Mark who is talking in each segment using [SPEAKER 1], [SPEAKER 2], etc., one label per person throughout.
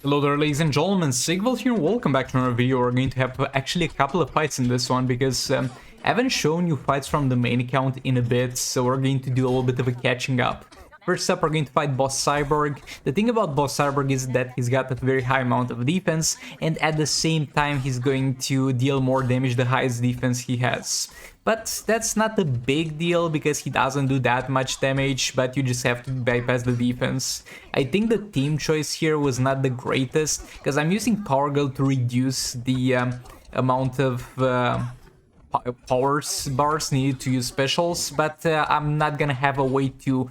[SPEAKER 1] Hello there, ladies and gentlemen, Sigvald here, welcome back to another video. We're going to have actually a couple of fights in this one because I haven't shown you fights from the main account in a bit, so we're going to do a little bit of a catching up. First up, we're going to fight Boss Cyborg. The thing about Boss Cyborg is that he's got a very high amount of defense, and at the same time he's going to deal more damage the highest defense he has. But that's not a big deal because he doesn't do that much damage, but you just have to bypass the defense. I think the team choice here was not the greatest, because I'm using Power Girl to reduce the amount of power bars needed to use specials, but I'm not gonna have a way to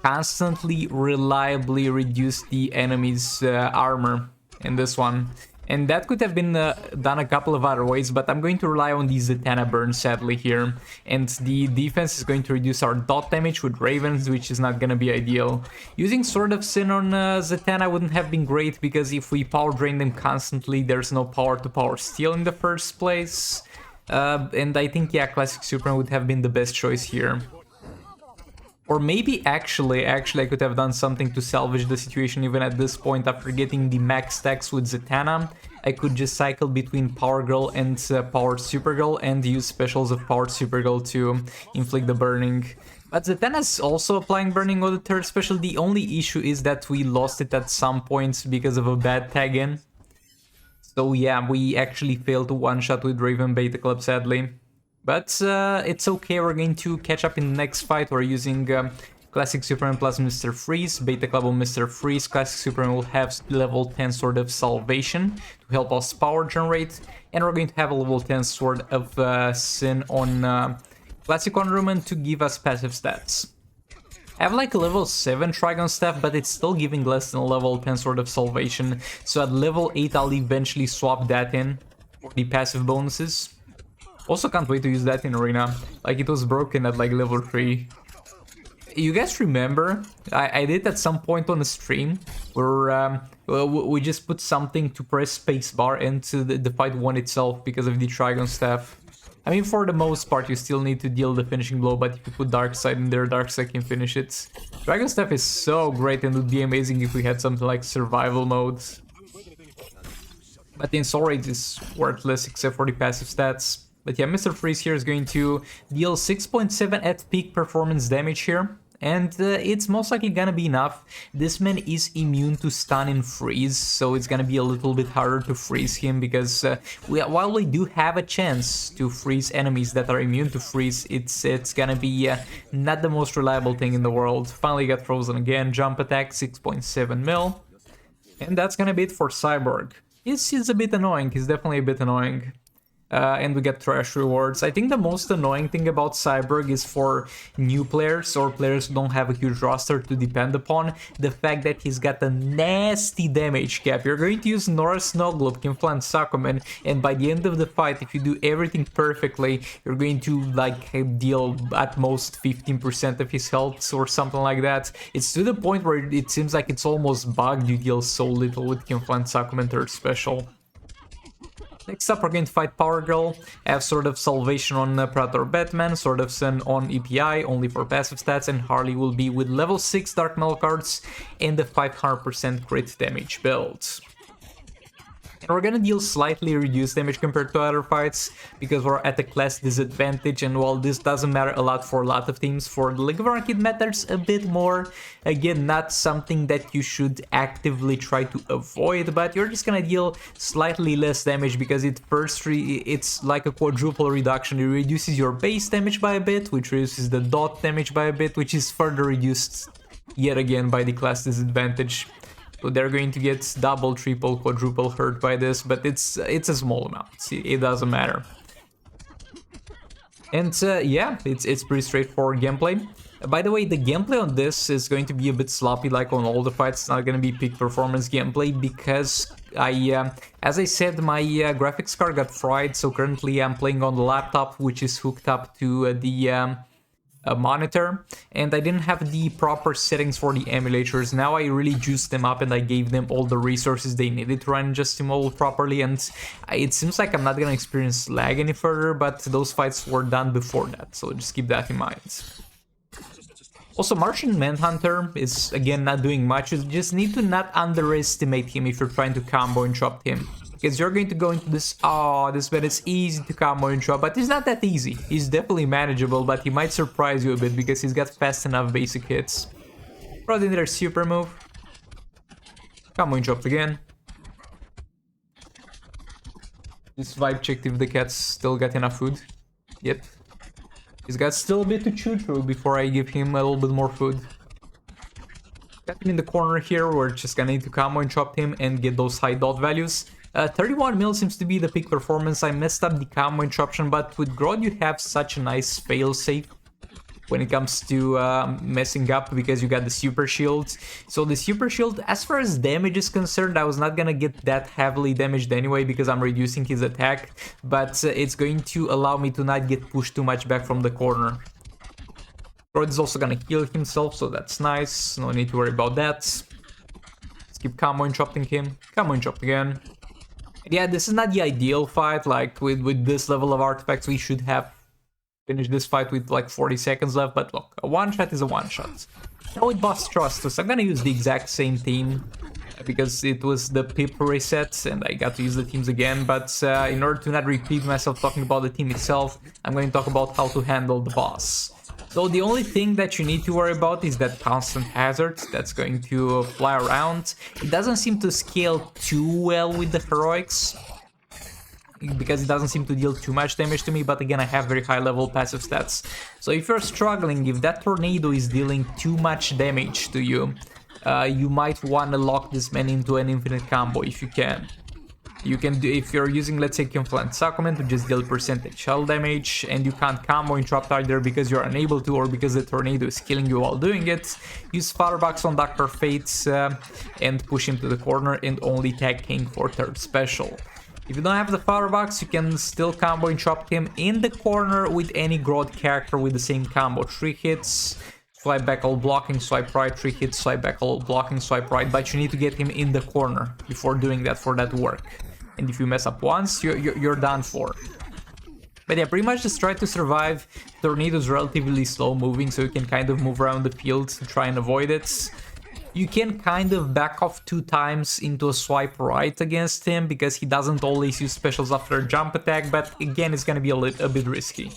[SPEAKER 1] constantly, reliably reduce the enemy's armor in this one. And that could have been done a couple of other ways, but I'm going to rely on the Zatanna burn sadly here. And the defense is going to reduce our dot damage with Ravens, which is not going to be ideal. Using Sword of Sin on Zatanna wouldn't have been great, because if we power drain them constantly, there's no power to power steal in the first place. And I think, yeah, Classic Superman would have been the best choice here. Or maybe actually I could have done something to salvage the situation even at this point. After getting the max stacks with Zatanna, I could just cycle between Power Girl and Powered Supergirl and use specials of Powered Supergirl to inflict the burning. But Zatanna's also applying burning on the third special. The only issue is that we lost it at some points because of a bad tag in. So yeah, we actually failed to one-shot with Raven Beta Club sadly. But it's okay, we're going to catch up in the next fight. We're using Classic Superman plus Mr. Freeze, Beta Club on Mr. Freeze. Classic Superman will have level 10 Sword of Salvation to help us power generate. And we're going to have a level 10 Sword of Sin on Classic Wonder Woman to give us passive stats. I have like a level 7 Trigon Staff, but it's still giving less than a level 10 Sword of Salvation. So at level 8 I'll eventually swap that in for the passive bonuses. Also can't wait to use that in Arena, like it was broken at like level 3. You guys remember, I did at some point on the stream, where we just put something to press spacebar and the fight won itself because of the Trigon Staff. I mean, for the most part you still need to deal the finishing blow, but if you put Darkseid in there, Darkseid can finish it. Trigon Staff is so great and would be amazing if we had something like survival mode. But in Soul Rage is worthless except for the passive stats. But yeah, Mr. Freeze here is going to deal 6.7 at peak performance damage here. And it's most likely gonna be enough. This man is immune to stun and freeze, so it's gonna be a little bit harder to freeze him, because while we do have a chance to freeze enemies that are immune to freeze, it's gonna be not the most reliable thing in the world. Finally got frozen again, jump attack 6.7 mil. And that's gonna be it for Cyborg. He's a bit annoying, he's definitely a bit annoying. And we get trash rewards. I think the most annoying thing about Cyborg is for new players or players who don't have a huge roster to depend upon, the fact that he's got a nasty damage cap. You're going to use Nora Snowglobe, Kinfla, and Sakuman, and by the end of the fight, if you do everything perfectly, you're going to like deal at most 15% of his health or something like that. It's to the point where it seems like it's almost bugged. You deal so little with Kinfla and Sakuman third special. Next up, we're going to fight Power Girl. I have Sword of Salvation on Predator Batman, Sword of Sin on EPI, only for passive stats, and Harley will be with level 6 Dark Metal cards and the 500% crit damage build. And we're gonna deal slightly reduced damage compared to other fights, because we're at a class disadvantage, and while this doesn't matter a lot for a lot of teams, for the League of Arcade matters a bit more. Again, not something that you should actively try to avoid, but you're just gonna deal slightly less damage, because it's like a quadruple reduction. It reduces your base damage by a bit, which reduces the dot damage by a bit, which is further reduced yet again by the class disadvantage. So they're going to get double, triple, quadruple hurt by this, but it's a small amount. It doesn't matter. And yeah, it's pretty straightforward gameplay. By the way, the gameplay on this is going to be a bit sloppy, like on all the fights. It's not going to be peak performance gameplay, because as I said, my graphics card got fried. So currently I'm playing on the laptop, which is hooked up to the monitor, and I didn't have the proper settings for the emulators. Now I really juiced them up and I gave them all the resources they needed to run Just Immortal properly, and it seems like I'm not gonna experience lag any further, but those fights were done before that, so just keep that in mind. Also, Martian Manhunter is, again, not doing much. You just need to not underestimate him if you're trying to combo and drop him. Because you're going to go into this, this man is easy to combo and drop, but it's not that easy. He's definitely manageable, but he might surprise you a bit because he's got fast enough basic hits. Brought in their super move. Combo and dropped again. Just vibe checked if the cat's still got enough food. Yep. He's got still a bit to chew through before I give him a little bit more food. Got him in the corner here. We're just gonna need to combo and chop him and get those high dot values. 31 mil seems to be the peak performance. I messed up the combo interruption, but with Grodd you have such a nice failsafe when it comes to messing up, because you got the super shield. So the super shield, as far as damage is concerned, I was not gonna get that heavily damaged anyway because I'm reducing his attack, but it's going to allow me to not get pushed too much back from the corner. Grodd is also gonna heal himself, so that's nice. No need to worry about that. Let's keep combo interrupting him. Combo interrupt again. Yeah, this is not the ideal fight. Like with this level of artifacts, we should have finish this fight with like 40 seconds left, but look, a one-shot is a one-shot. Now with Boss Trustus, I'm gonna use the exact same team because it was the pip reset and I got to use the teams again, but in order to not repeat myself talking about the team itself, I'm going to talk about how to handle the boss. So the only thing that you need to worry about is that constant hazard that's going to fly around. It doesn't seem to scale too well with the heroics, because it doesn't seem to deal too much damage to me, but again, I have very high level passive stats. So if you're struggling, if that tornado is dealing too much damage to you, you might want to lock this man into an infinite combo if you can. You can do, if you're using, let's say, Confluent Sacrament to just deal percentage shell damage, and you can't combo interrupt either because you're unable to, or because the tornado is killing you while doing it, use Firebox on Dr. Fate and push him to the corner and only tag King for third special. If you don't have the Firebox, you can still combo interrupt him in the corner with any Grodd character with the same combo. 3 hits, swipe back all blocking, swipe right, 3 hits, swipe back all blocking, swipe right, but you need to get him in the corner before doing that for that to work. And if you mess up once, you're done for. But yeah, pretty much just try to survive. Tornado's relatively slow moving, so you can kind of move around the field to try and avoid it. You can kind of back off 2 times into a swipe right against him, because he doesn't always use specials after a jump attack, but again, it's gonna be a bit risky.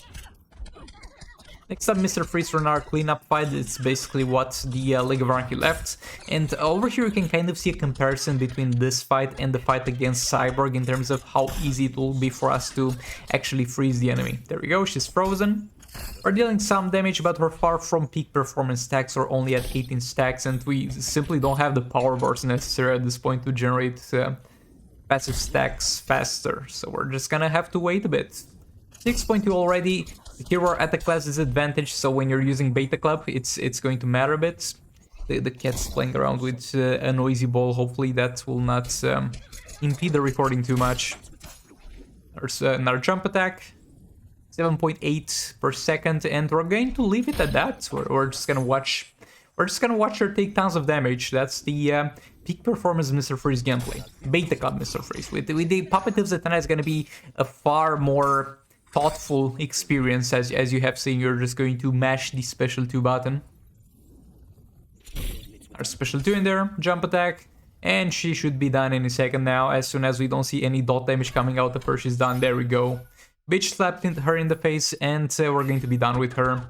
[SPEAKER 1] Next up, Mr. Freeze for our cleanup fight. It's basically what the League of Anarchy left. And over here you can kind of see a comparison between this fight and the fight against Cyborg in terms of how easy it will be for us to actually freeze the enemy. There we go, she's frozen. We're dealing some damage, but we're far from peak performance stacks. We're only at 18 stacks, and we simply don't have the power bars necessary at this point to generate passive stacks faster. So we're just gonna have to wait a bit. 6.2 already. Here we're at the class disadvantage, so when you're using Beta Club, it's going to matter a bit. The cat's playing around with a noisy ball. Hopefully that will not impede the recording too much. There's another jump attack. 7.8 per second, and we're going to leave it at that. We're just gonna watch. We're just gonna watch her take tons of damage. That's the peak performance Mr. Freeze gameplay. Beta Club Mr. Freeze. With the Puppet of Zatanna is gonna be a far more thoughtful experience, as you have seen. You're just going to mash the special 2 button. Our special 2 in there, jump attack, and she should be done any second now. As soon as we don't see any dot damage coming out of her, she's done. There we go. Bitch slapped her in the face, and we're going to be done with her.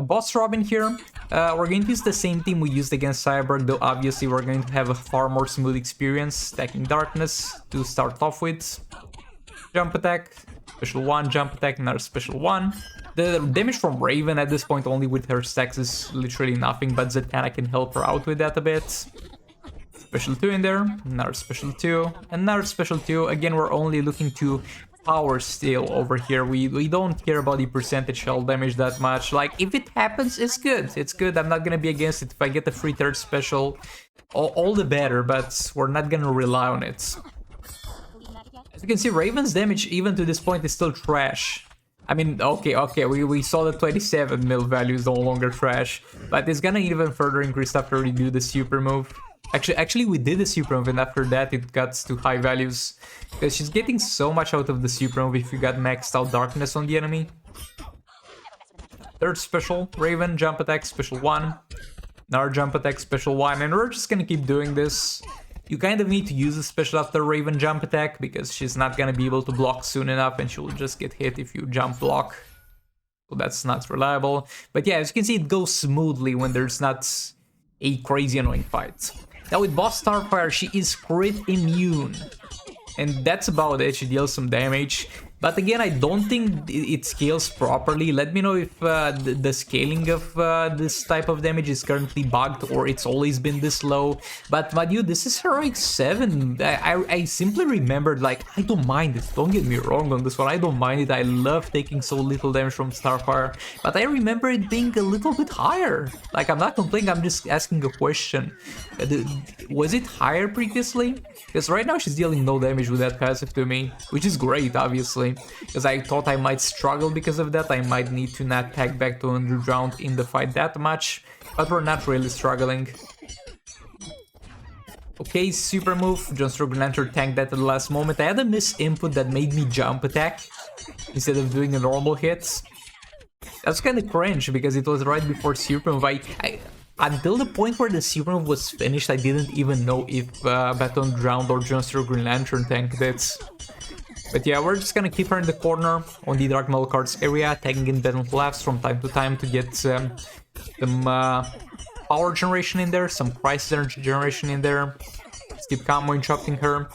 [SPEAKER 1] Boss Robin here. We're going to use the same team we used against Cyborg, though obviously we're going to have a far more smooth experience stacking Darkness to start off with. Jump attack, special 1, jump attack, another special 1. The damage from Raven at this point only with her stacks is literally nothing, but Zatanna can help her out with that a bit. Special 2 in there, another special 2, another special 2. Again, we're only looking to power steal over here. We don't care about the percentage shell damage that much. Like, if it happens, it's good. It's good. I'm not gonna be against it. If I get the free third special, all the better, but we're not gonna rely on it. As you can see, Raven's damage even to this point is still trash. I mean, okay, we saw the 27 mil value is no longer trash, but it's gonna even further increase after we do the super move. Actually, we did the super move, and after that it got to high values, because she's getting so much out of the super move if you got maxed out Darkness on the enemy. Third special, Raven, jump attack, special 1. Another jump attack, special 1, and we're just gonna keep doing this. You kind of need to use a special after Raven jump attack, because she's not gonna be able to block soon enough, and she will just get hit if you jump block. So that's not reliable. But yeah, as you can see, it goes smoothly when there's not a crazy annoying fight. Now with boss Starfire, she is crit immune. And that's about it, she deals some damage. But again, I don't think it scales properly. Let me know if the scaling of this type of damage is currently bugged or it's always been this low. But my dude, this is heroic 7. I simply remembered, like, I don't mind it. Don't get me wrong on this one. I don't mind it. I love taking so little damage from Starfire. But I remember it being a little bit higher. Like, I'm not complaining, I'm just asking a question. Was it higher previously? Because right now she's dealing no damage with that passive to me, which is great, obviously. Because I thought I might struggle because of that. I might need to not pack back to underground in the fight that much, but we're not really struggling. Okay, super move. Just Green Lantern tanked that at the last moment. I had a miss input that made me jump attack instead of doing a normal hit. That's kind of cringe because it was right before super move. Until the point where the super move was finished, I didn't even know if Baton drowned or just Green Lantern tanked it. But yeah, we're just gonna keep her in the corner on the Dark Metal Cards area, tagging in Battle Laughs from time to time to get some power generation in there, some crisis energy generation in there. Let's keep combo interrupting her.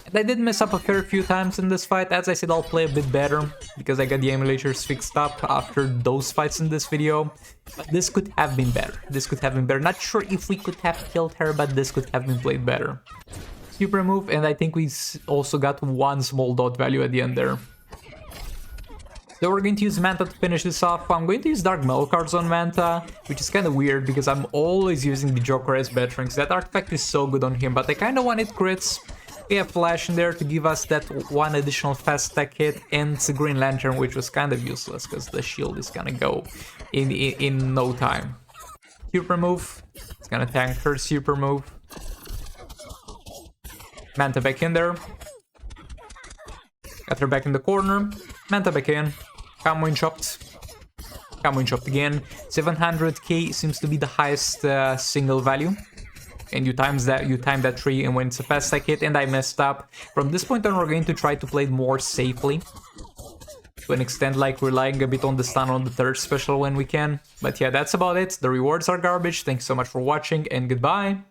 [SPEAKER 1] And I did mess up a fair few times in this fight. As I said, I'll play a bit better because I got the emulators fixed up after those fights in this video. But this could have been better. This could have been better. Not sure if we could have killed her, but this could have been played better. Super move, and I think we also got one small dot value at the end there. So we're going to use Manta to finish this off. I'm going to use Dark Metal Cards on Manta, which is kind of weird because I'm always using the Joker as veterans. That artifact is so good on him, but I kind of wanted crits. We have Flash in there to give us that one additional fast attack hit, and Green Lantern, which was kind of useless because the shield is gonna go in no time. Super move. It's gonna tank her super move. Manta back in there. Got her back in the corner. Manta back in. Combo interrupt. Combo interrupt again. 700k seems to be the highest single value. And you time that 3 and when it's a fast attack hit, and I messed up. From this point on, we're going to try to play it more safely. To an extent, like relying a bit on the stun on the third special when we can. But yeah, that's about it. The rewards are garbage. Thanks so much for watching, and goodbye.